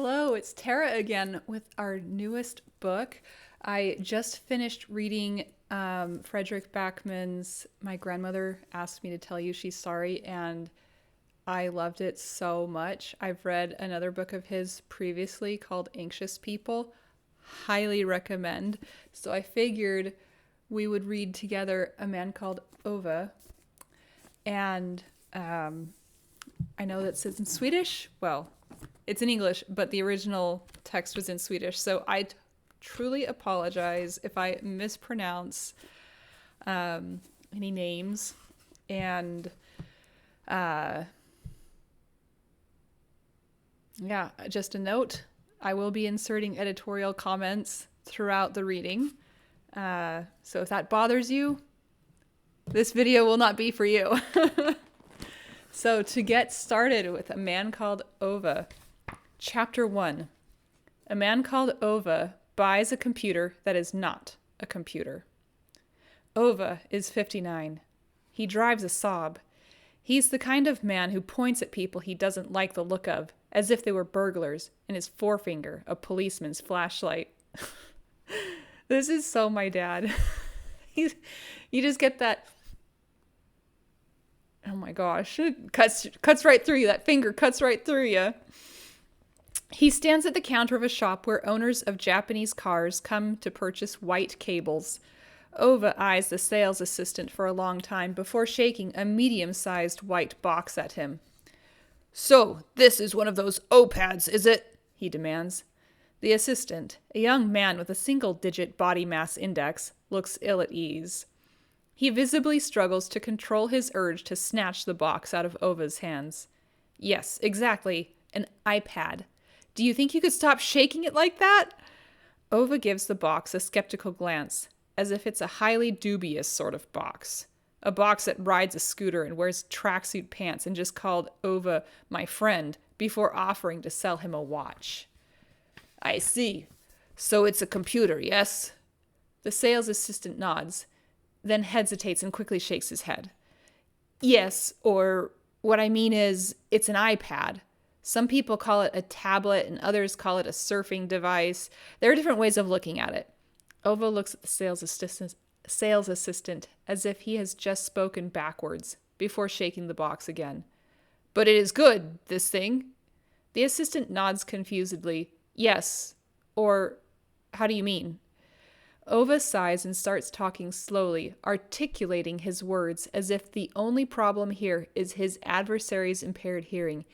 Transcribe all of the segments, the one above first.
Hello, it's Tara again with our newest book. I just finished reading Fredrik Backman's My Grandmother Asked Me to Tell You She's Sorry, and I loved it so much. I've read another book of his previously called Anxious People. Highly recommend. So I figured we would read together A Man Called Ove. And I know that it's in Swedish. Well, it's in English, but the original text was in Swedish. So I truly apologize if I mispronounce any names. And just a note, I will be inserting editorial comments throughout the reading. So if that bothers you, this video will not be for you. So to get started with A Man Called Ove, Chapter 1. A man called Ove buys a computer that is not a computer. Ove is 59. He drives a Saab. He's the kind of man who points at people he doesn't like the look of, as if they were burglars, and his forefinger a policeman's flashlight. This is so my dad. You just get that, oh my gosh, it cuts right through you. That finger cuts right through you. He stands at the counter of a shop where owners of Japanese cars come to purchase white cables. Ove eyes the sales assistant for a long time before shaking a medium-sized white box at him. "So, this is one of those O-pads, is it?" he demands. The assistant, a young man with a single-digit body mass index, looks ill at ease. He visibly struggles to control his urge to snatch the box out of Ove's hands. "Yes, exactly. An iPad. Do you think you could stop shaking it like that?" Ove gives the box a skeptical glance, as if it's a highly dubious sort of box. A box that rides a scooter and wears tracksuit pants and just called Ove my friend before offering to sell him a watch. "I see. So it's a computer, yes?" The sales assistant nods, then hesitates and quickly shakes his head. "Yes, or what I mean is, it's an iPad. Some people call it a tablet and others call it a surfing device. There are different ways of looking at it." Ove looks at the sales assistant as if he has just spoken backwards before shaking the box again. "But it is good, this thing?" The assistant nods confusedly. "Yes. Or, how do you mean?" Ove sighs and starts talking slowly, articulating his words as if the only problem here is his adversary's impaired hearing.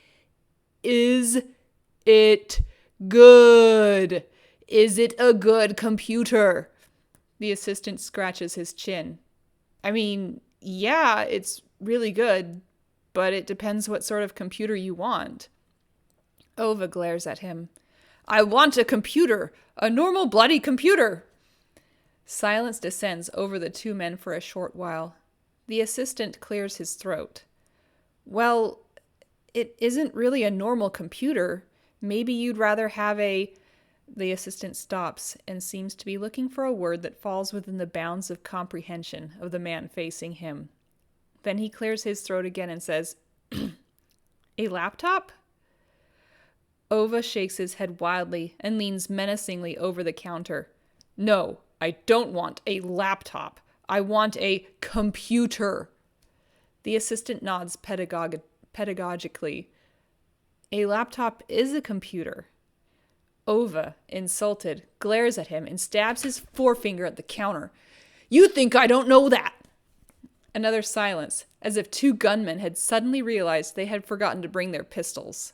"Is it good? Is it a good computer?" The assistant scratches his chin. "I mean, yeah, it's really good, but it depends what sort of computer you want." Ove glares at him. "I want a computer, a normal bloody computer." Silence descends over the two men for a short while. The assistant clears his throat. "Well, it isn't really a normal computer. Maybe you'd rather have a..." The assistant stops and seems to be looking for a word that falls within the bounds of comprehension of the man facing him. Then he clears his throat again and says, "A laptop?" Ove shakes his head wildly and leans menacingly over the counter. "No, I don't want a laptop. I want a computer." The assistant nods pedagogically. "A laptop is a computer." Ove, insulted, glares at him and stabs his forefinger at the counter. "You think I don't know that?" Another silence, as if two gunmen had suddenly realized they had forgotten to bring their pistols.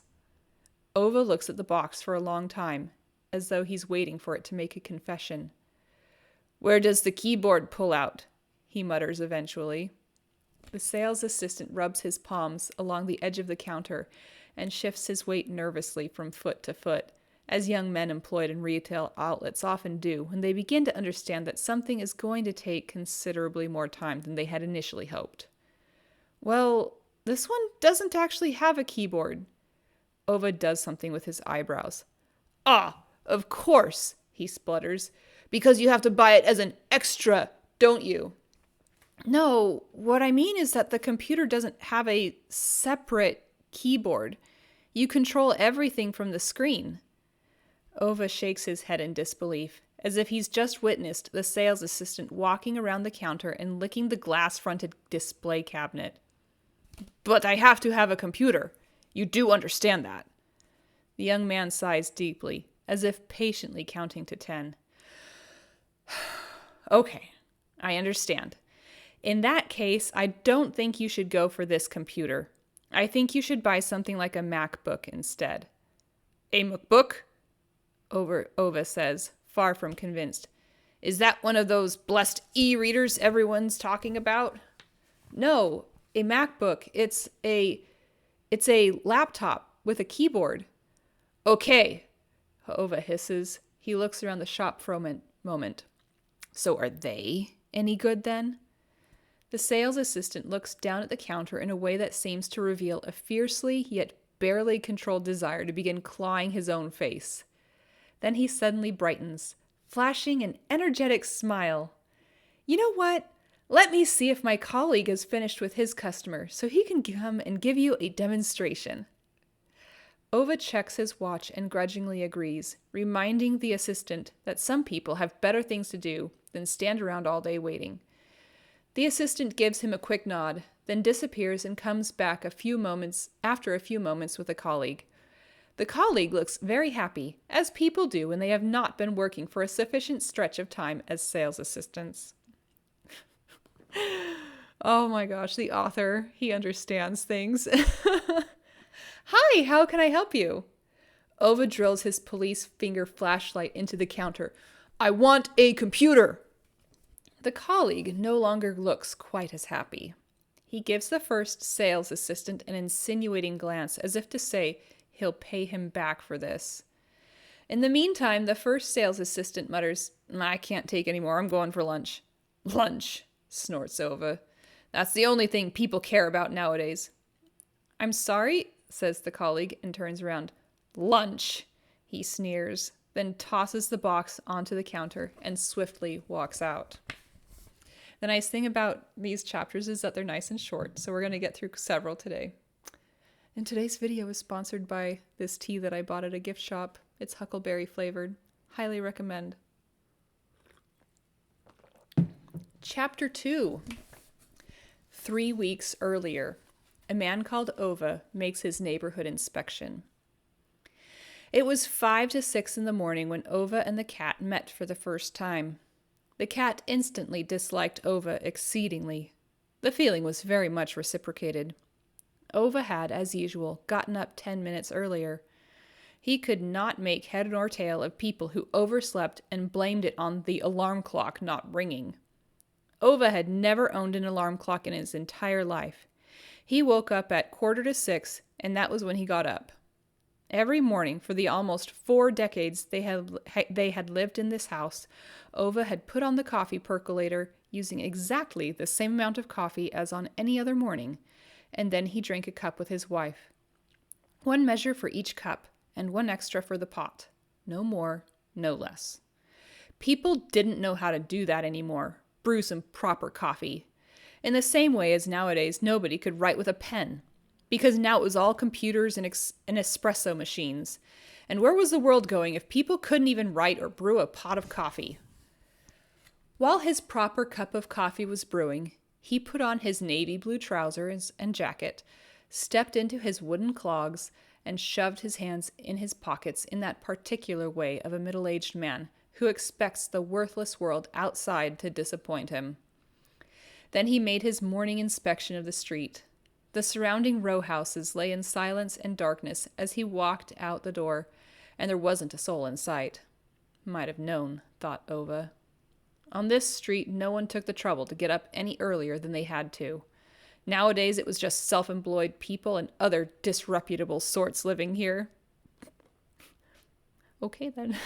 Ove looks at the box for a long time, as though he's waiting for it to make a confession. "Where does the keyboard pull out?" he mutters eventually. The sales assistant rubs his palms along the edge of the counter and shifts his weight nervously from foot to foot, as young men employed in retail outlets often do when they begin to understand that something is going to take considerably more time than they had initially hoped. "Well, this one doesn't actually have a keyboard." Ove does something with his eyebrows. "Ah, of course," he splutters, "because you have to buy it as an extra, don't you?" "No, what I mean is that the computer doesn't have a separate keyboard. You control everything from the screen." Ove shakes his head in disbelief, as if he's just witnessed the sales assistant walking around the counter and licking the glass-fronted display cabinet. But I have to have a computer. You do understand that. The young man sighs deeply, as if patiently counting to 10. Okay, I understand. In that case, I don't think you should go for this computer. I think you should buy something like a MacBook instead. A MacBook? Ove says, far from convinced. Is that one of those blessed e-readers everyone's talking about? No, a MacBook. It's a laptop with a keyboard. Okay, Ove hisses. He looks around the shop for a moment. So are they any good then? The sales assistant looks down at the counter in a way that seems to reveal a fiercely yet barely controlled desire to begin clawing his own face. Then he suddenly brightens, flashing an energetic smile. You know what? Let me see if my colleague has finished with his customer so he can come and give you a demonstration. Ove checks his watch and grudgingly agrees, reminding the assistant that some people have better things to do than stand around all day waiting. The assistant gives him a quick nod, then disappears and comes back after a few moments with a colleague. The colleague looks very happy, as people do when they have not been working for a sufficient stretch of time as sales assistants. Oh my gosh, the author, he understands things. Hi, how can I help you? Ove drills his police finger flashlight into the counter. I want a computer. The colleague no longer looks quite as happy. He gives the first sales assistant an insinuating glance as if to say he'll pay him back for this. In the meantime, the first sales assistant mutters, I can't take any more, I'm going for lunch. Lunch, snorts Ove. That's the only thing people care about nowadays. I'm sorry, says the colleague and turns around. Lunch, he sneers, then tosses the box onto the counter and swiftly walks out. The nice thing about these chapters is that they're nice and short, so we're going to get through several today. And today's video is sponsored by this tea that I bought at a gift shop. It's huckleberry flavored. Highly recommend. Chapter 2. 3 weeks earlier, A Man Called Ove makes his neighborhood inspection. It was 5 to 6 in the morning when Ove and the cat met for the first time. The cat instantly disliked Ove exceedingly. The feeling was very much reciprocated. Ove had, as usual, gotten up 10 minutes earlier. He could not make head nor tail of people who overslept and blamed it on the alarm clock not ringing. Ove had never owned an alarm clock in his entire life. He woke up at 5:45, and that was when he got up. Every morning for the almost 4 decades they had lived in this house, Ove had put on the coffee percolator using exactly the same amount of coffee as on any other morning, and then he drank a cup with his wife. 1 measure for each cup, and 1 extra for the pot. No more, no less. People didn't know how to do that anymore, brew some proper coffee. In the same way as nowadays nobody could write with a pen, because now it was all computers and espresso machines. And where was the world going if people couldn't even write or brew a pot of coffee? While his proper cup of coffee was brewing, he put on his navy blue trousers and jacket, stepped into his wooden clogs, and shoved his hands in his pockets in that particular way of a middle-aged man who expects the worthless world outside to disappoint him. Then he made his morning inspection of the street. The surrounding row houses lay in silence and darkness as he walked out the door, and there wasn't a soul in sight. Might have known, thought Ove. On this street, no one took the trouble to get up any earlier than they had to. Nowadays, it was just self-employed people and other disreputable sorts living here. Okay, then.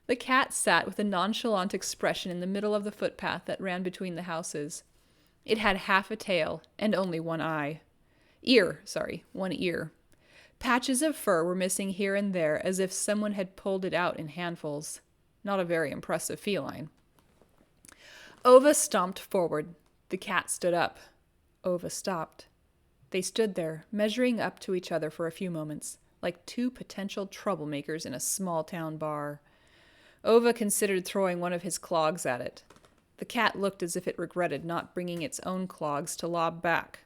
The cat sat with a nonchalant expression in the middle of the footpath that ran between the houses. It had half a tail and only 1 eye. 1 ear. Patches of fur were missing here and there as if someone had pulled it out in handfuls. Not a very impressive feline. Ove stomped forward. The cat stood up. Ove stopped. They stood there, measuring up to each other for a few moments, like two potential troublemakers in a small-town bar. Ove considered throwing one of his clogs at it. The cat looked as if it regretted not bringing its own clogs to lob back.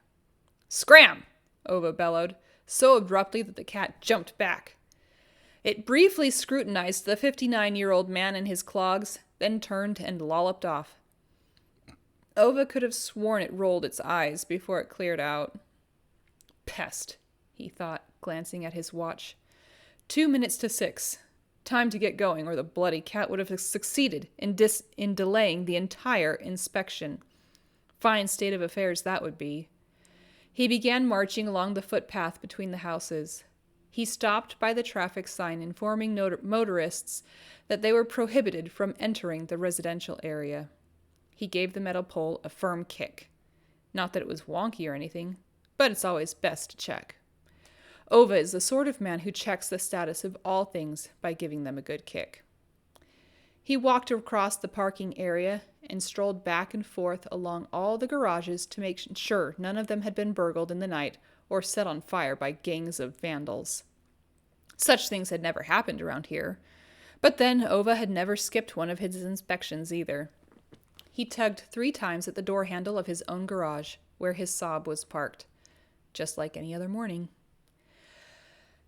"Scram!" Ove bellowed, so abruptly that the cat jumped back. It briefly scrutinized the 59-year-old man and his clogs, then turned and lolloped off. Ove could have sworn it rolled its eyes before it cleared out. Pest, he thought, glancing at his watch. 2 minutes to 6. Time to get going, or the bloody cat would have succeeded in delaying the entire inspection. Fine state of affairs that would be. He began marching along the footpath between the houses. He stopped by the traffic sign informing motorists that they were prohibited from entering the residential area. He gave the metal pole a firm kick. Not that it was wonky or anything, but it's always best to check. Ove is the sort of man who checks the status of all things by giving them a good kick. He walked across the parking area and strolled back and forth along all the garages to make sure none of them had been burgled in the night or set on fire by gangs of vandals. Such things had never happened around here. But then Ove had never skipped one of his inspections either. He tugged 3 times at the door handle of his own garage, where his Saab was parked, just like any other morning.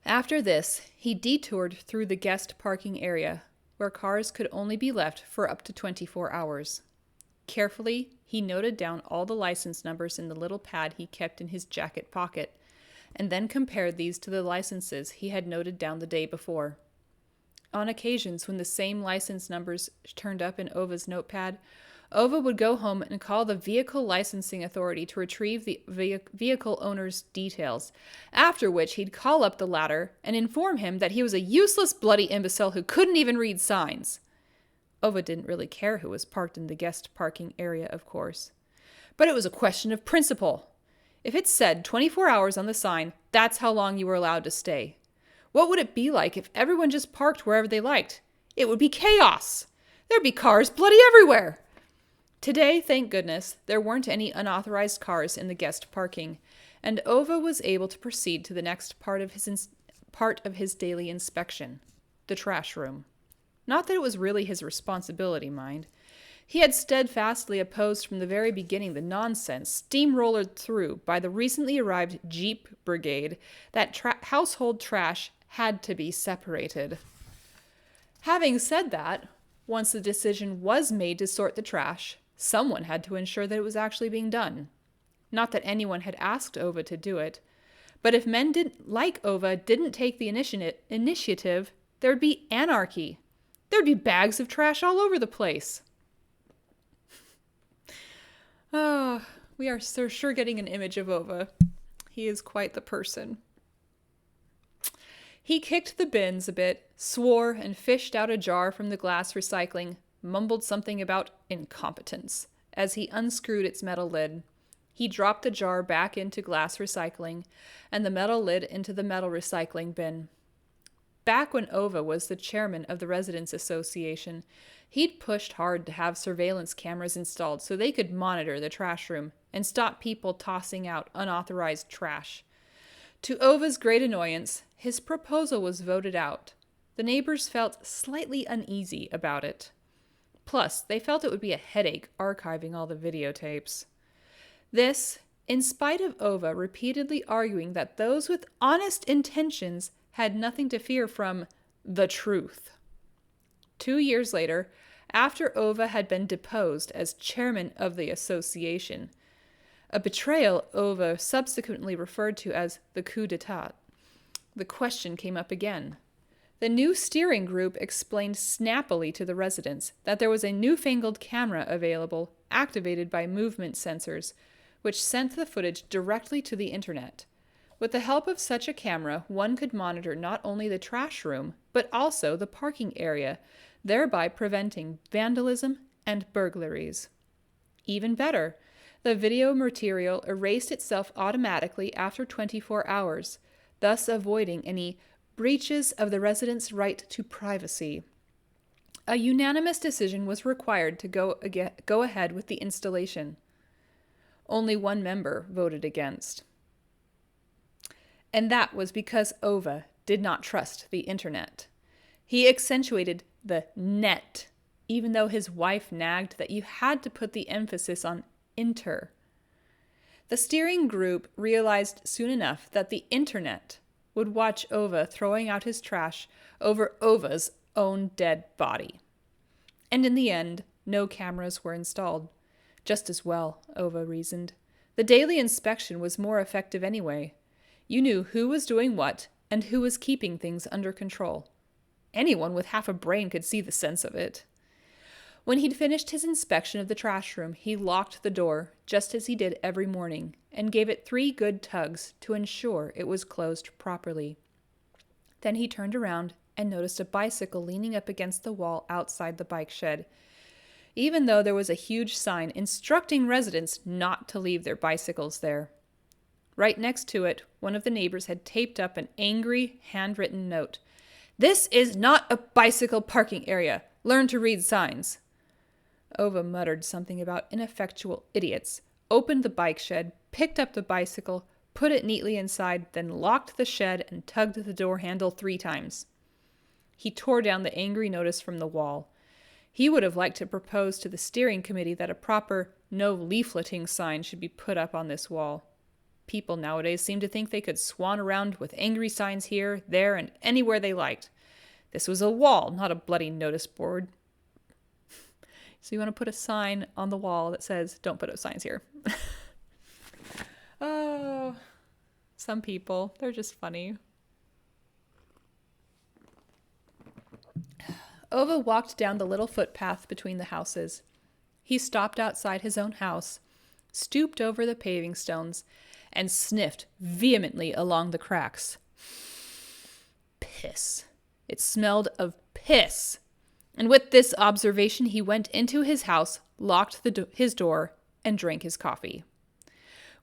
After this, he detoured through the guest parking area, where cars could only be left for up to 24 hours. Carefully, he noted down all the license numbers in the little pad he kept in his jacket pocket, and then compared these to the licenses he had noted down the day before. On occasions when the same license numbers turned up in Ove's notepad, Ove would go home and call the Vehicle Licensing Authority to retrieve the vehicle owner's details, after which he'd call up the latter and inform him that he was a useless bloody imbecile who couldn't even read signs. Ove didn't really care who was parked in the guest parking area, of course. But it was a question of principle. If it said 24 hours on the sign, that's how long you were allowed to stay. What would it be like if everyone just parked wherever they liked? It would be chaos. There'd be cars bloody everywhere. Today, thank goodness, there weren't any unauthorized cars in the guest parking, and Ove was able to proceed to the next part of his daily inspection, the trash room. Not that it was really his responsibility, mind. He had steadfastly opposed from the very beginning the nonsense steamrollered through by the recently arrived Jeep Brigade that household trash had to be separated. Having said that, once the decision was made to sort the trash, someone had to ensure that it was actually being done. Not that anyone had asked Ove to do it, but if men like Ove didn't take the initiative, there'd be anarchy. There'd be bags of trash all over the place. Oh, we are so sure getting an image of Ove. He is quite the person. He kicked the bins a bit, swore, and fished out a jar from the glass recycling, mumbled something about incompetence as he unscrewed its metal lid. He dropped the jar back into glass recycling and the metal lid into the metal recycling bin. Back when Ove was the chairman of the Residents Association, he'd pushed hard to have surveillance cameras installed so they could monitor the trash room and stop people tossing out unauthorized trash. To Ove's great annoyance, his proposal was voted out. The neighbors felt slightly uneasy about it. Plus, they felt it would be a headache archiving all the videotapes. This, in spite of Ove repeatedly arguing that those with honest intentions had nothing to fear from the truth. 2 years later, after Ove had been deposed as chairman of the association, a betrayal Ove subsequently referred to as the coup d'etat, the question came up again. The new steering group explained snappily to the residents that there was a newfangled camera available, activated by movement sensors, which sent the footage directly to the internet. With the help of such a camera, one could monitor not only the trash room, but also the parking area, thereby preventing vandalism and burglaries. Even better, the video material erased itself automatically after 24 hours, thus avoiding any breaches of the residents' right to privacy. A unanimous decision was required to go ahead with the installation. Only one member voted against. And that was because Ove did not trust the internet. He accentuated the net, even though his wife nagged that you had to put the emphasis on inter. The steering group realized soon enough that the internet would watch Ove throwing out his trash over Ove's own dead body. And in the end, no cameras were installed. Just as well, Ove reasoned. The daily inspection was more effective anyway. You knew who was doing what and who was keeping things under control. Anyone with half a brain could see the sense of it. When he'd finished his inspection of the trash room, he locked the door, just as he did every morning, and gave it 3 good tugs to ensure it was closed properly. Then he turned around and noticed a bicycle leaning up against the wall outside the bike shed, even though there was a huge sign instructing residents not to leave their bicycles there. Right next to it, one of the neighbors had taped up an angry, handwritten note. "This is not a bicycle parking area. Learn to read signs." Ove muttered something about ineffectual idiots, opened the bike shed, picked up the bicycle, put it neatly inside, then locked the shed and tugged the door handle 3 times. He tore down the angry notice from the wall. He would have liked to propose to the steering committee that a proper no leafleting sign should be put up on this wall. People nowadays seem to think they could swan around with angry signs here, there, and anywhere they liked. This was a wall, not a bloody notice board. So you want to put a sign on the wall that says, "Don't put up signs here." Oh, some people, they're just funny. Ove walked down the little footpath between the houses. He stopped outside his own house, stooped over the paving stones, and sniffed vehemently along the cracks. Piss. It smelled of piss. And with this observation, he went into his house, locked his door, and drank his coffee.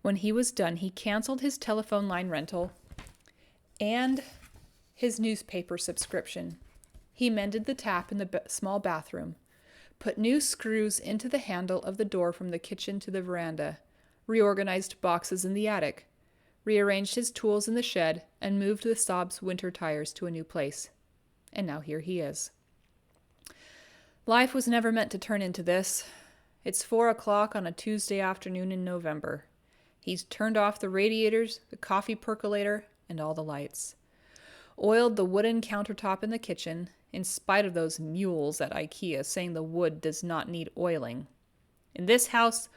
When he was done, he canceled his telephone line rental and his newspaper subscription. He mended the tap in the small bathroom, put new screws into the handle of the door from the kitchen to the veranda, reorganized boxes in the attic, rearranged his tools in the shed, and moved the Saab's winter tires to a new place. And now here he is. Life was never meant to turn into this. It's 4 o'clock on a Tuesday afternoon in November. He's turned off the radiators, the coffee percolator, and all the lights. Oiled the wooden countertop in the kitchen, in spite of those mules at IKEA saying the wood does not need oiling. In this house,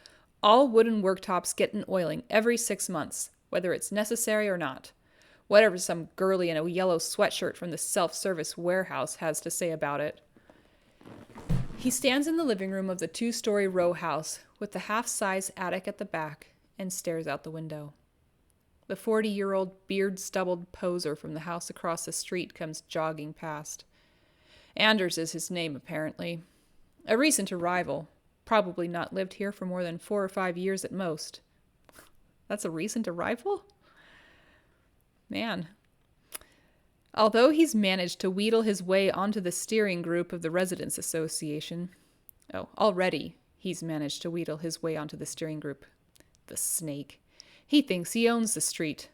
all wooden worktops get an oiling every 6 months, whether it's necessary or not. Whatever some girlie in a yellow sweatshirt from the self-service warehouse has to say about it. He stands in the living room of the 2-story row house with the half-size attic at the back and stares out the window. The 40-year-old beard-stubbled poser from the house across the street comes jogging past. Anders is his name, apparently. A recent arrival. Probably not lived here for more than 4 or 5 years at most. That's a recent arrival? Man. Although he's managed to wheedle his way onto the steering group of the Residents Association. Already he's managed to wheedle his way onto the steering group. The snake. He thinks he owns the street.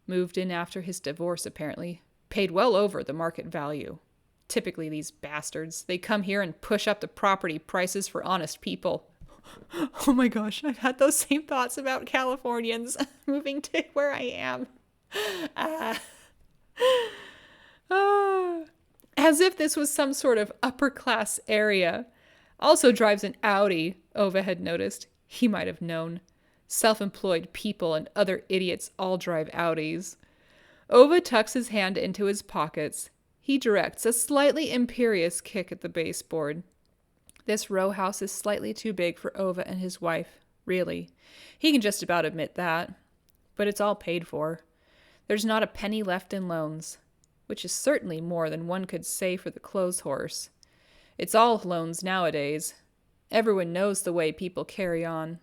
Moved in after his divorce, apparently. Paid well over the market value. Typically these bastards. They come here and push up the property prices for honest people. Oh my gosh, I've had those same thoughts about Californians moving to where I am. As if this was some sort of upper-class area. Also drives an Audi, Ove had noticed. He might have known. Self-employed people and other idiots all drive Audis. Ove tucks his hand into his pockets. He directs a slightly imperious kick at the baseboard. This row house is slightly too big for Ove and his wife, really. He can just about admit that. But it's all paid for. There's not a penny left in loans, which is certainly more than one could say for the clothes horse. It's all loans nowadays. Everyone knows the way people carry on.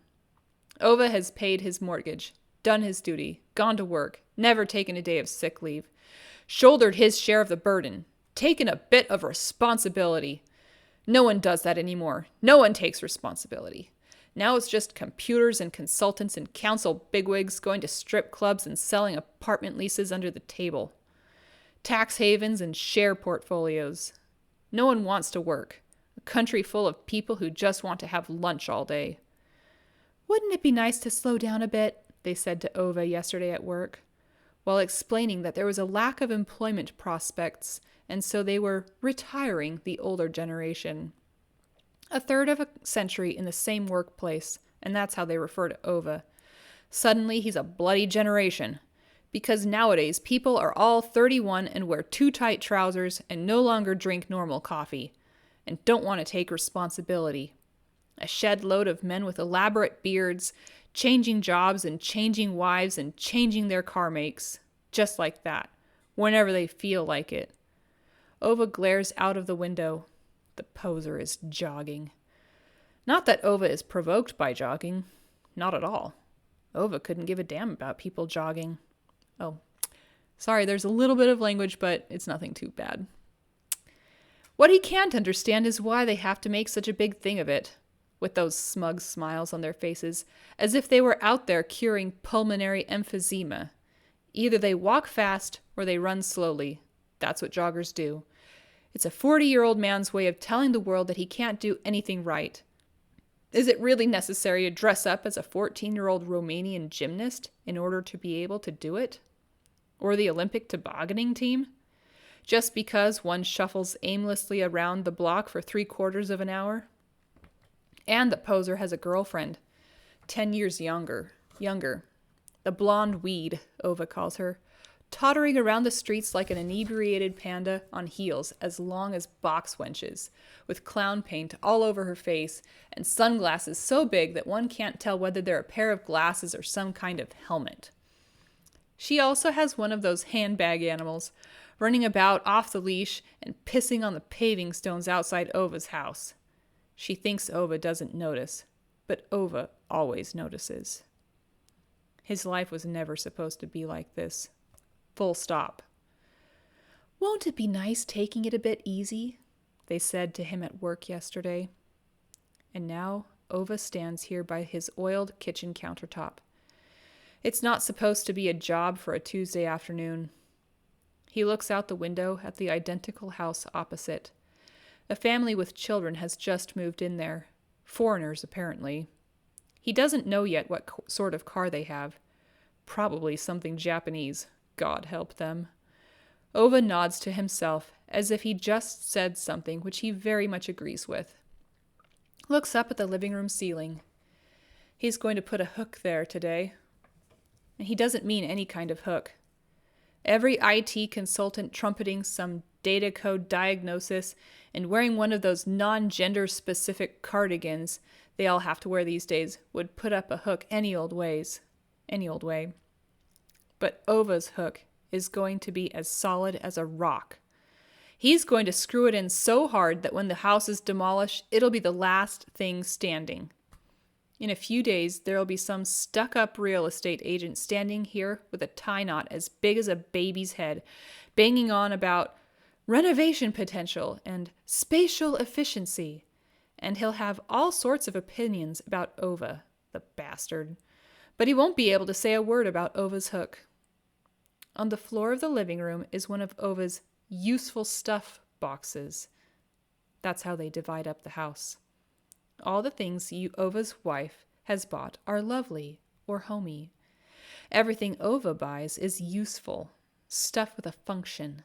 Ove has paid his mortgage, done his duty, gone to work, never taken a day of sick leave, shouldered his share of the burden, taken a bit of responsibility. No one does that anymore. No one takes responsibility. Now it's just computers and consultants and council bigwigs going to strip clubs and selling apartment leases under the table. tax havens, and share portfolios. No one wants to work. A country full of people who just want to have lunch all day. Wouldn't it be nice to slow down a bit? They said to Ove yesterday at work, while explaining that there was a lack of employment prospects, and so they were retiring the older generation. A third of a century in the same workplace, and that's how they refer to Ove. Suddenly he's a bloody generation, because nowadays people are all 31 and wear too tight trousers and no longer drink normal coffee, and don't want to take responsibility. A shed load of men with elaborate beards, changing jobs and changing wives and changing their car makes, just like that, whenever they feel like it. Ove glares out of the window. The poser is jogging. Not that Ove is provoked by jogging. Not at all. Ove couldn't give a damn about people jogging. Oh, sorry, there's a little bit of language, but it's nothing too bad. What he can't understand is why they have to make such a big thing of it, with those smug smiles on their faces, as if they were out there curing pulmonary emphysema. Either they walk fast or they run slowly. That's what joggers do. It's a 40-year-old man's way of telling the world that he can't do anything right. Is it really necessary to dress up as a 14-year-old Romanian gymnast in order to be able to do it? Or the Olympic tobogganing team? Just because one shuffles aimlessly around the block for 3/4 of an hour? And the poser has a girlfriend, 10 years younger. The blonde weed, Ove calls her, tottering around the streets like an inebriated panda on heels as long as box wenches, with clown paint all over her face and sunglasses so big that one can't tell whether they're a pair of glasses or some kind of helmet. She also has one of those handbag animals, running about off the leash and pissing on the paving stones outside Ove's house. She thinks Ove doesn't notice, but Ove always notices. His life was never supposed to be like this. Full stop. Won't it be nice taking it a bit easy? They said to him at work yesterday. And now Ove stands here by his oiled kitchen countertop. It's not supposed to be a job for a Tuesday afternoon. He looks out the window at the identical house opposite. A family with children has just moved in there. Foreigners, apparently. He doesn't know yet what sort of car they have. Probably something Japanese. God help them. Ove nods to himself, as if he just said something which he very much agrees with. Looks up at the living room ceiling. He's going to put a hook there today. And he doesn't mean any kind of hook. Every IT consultant trumpeting some data code diagnosis and wearing one of those non-gender specific cardigans they all have to wear these days would put up a hook any old way. But Ove's hook is going to be as solid as a rock. He's going to screw it in so hard that when the house is demolished, it'll be the last thing standing. In a few days, there'll be some stuck-up real estate agent standing here with a tie knot as big as a baby's head, banging on about renovation potential and spatial efficiency. And he'll have all sorts of opinions about Ove, the bastard. But he won't be able to say a word about Ove's hook. On the floor of the living room is one of Ove's useful stuff boxes. That's how they divide up the house. All the things Ove's wife has bought are lovely or homey. Everything Ove buys is useful, stuff with a function.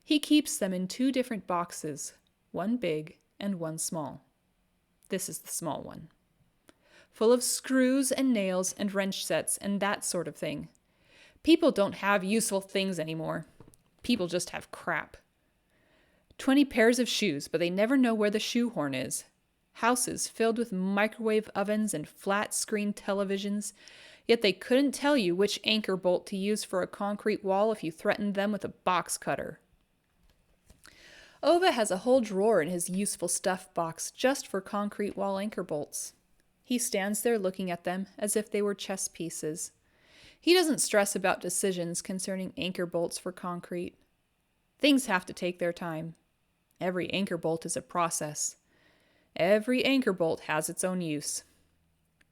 He keeps them in 2 different boxes, one big and one small. This is the small one, full of screws and nails and wrench sets and that sort of thing. People don't have useful things anymore. People just have crap. 20 pairs of shoes, but they never know where the shoehorn is. Houses filled with microwave ovens and flat-screen televisions, yet they couldn't tell you which anchor bolt to use for a concrete wall if you threatened them with a box cutter. Ove has a whole drawer in his useful stuff box just for concrete wall anchor bolts. He stands there looking at them as if they were chess pieces. He doesn't stress about decisions concerning anchor bolts for concrete. Things have to take their time. Every anchor bolt is a process. Every anchor bolt has its own use.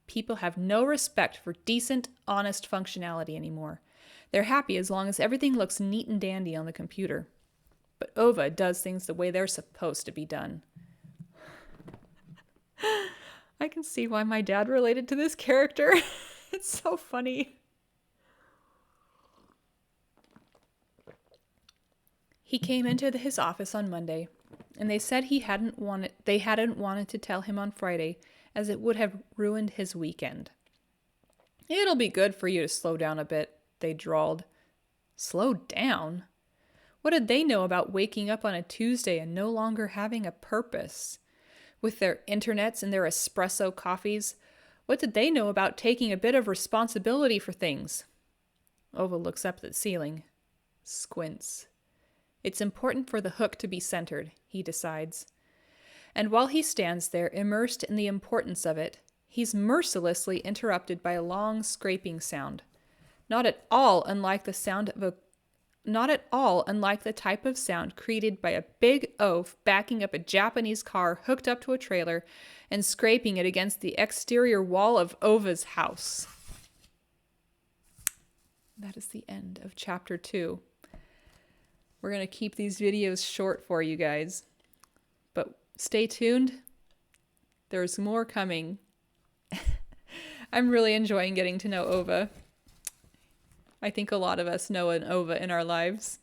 People have no respect for decent, honest functionality anymore. They're happy as long as everything looks neat and dandy on the computer. But Ove does things the way they're supposed to be done. I can see why my dad related to this character. It's so funny. He came into his office on Monday, and they said they hadn't wanted to tell him on Friday, as it would have ruined his weekend. It'll be good for you to slow down a bit, they drawled. Slow down? What did they know about waking up on a Tuesday and no longer having a purpose? With their internets and their espresso coffees, what did they know about taking a bit of responsibility for things? Ove looks up at the ceiling, squints. It's important for the hook to be centered, he decides. And while he stands there, immersed in the importance of it, he's mercilessly interrupted by a long scraping sound, not at all unlike the type of sound created by a big oaf backing up a Japanese car hooked up to a trailer and scraping it against the exterior wall of Ove's house. That is the end of chapter 2. We're going to keep these videos short for you guys, but stay tuned. There's more coming. I'm really enjoying getting to know Ove. I think a lot of us know an Ove in our lives.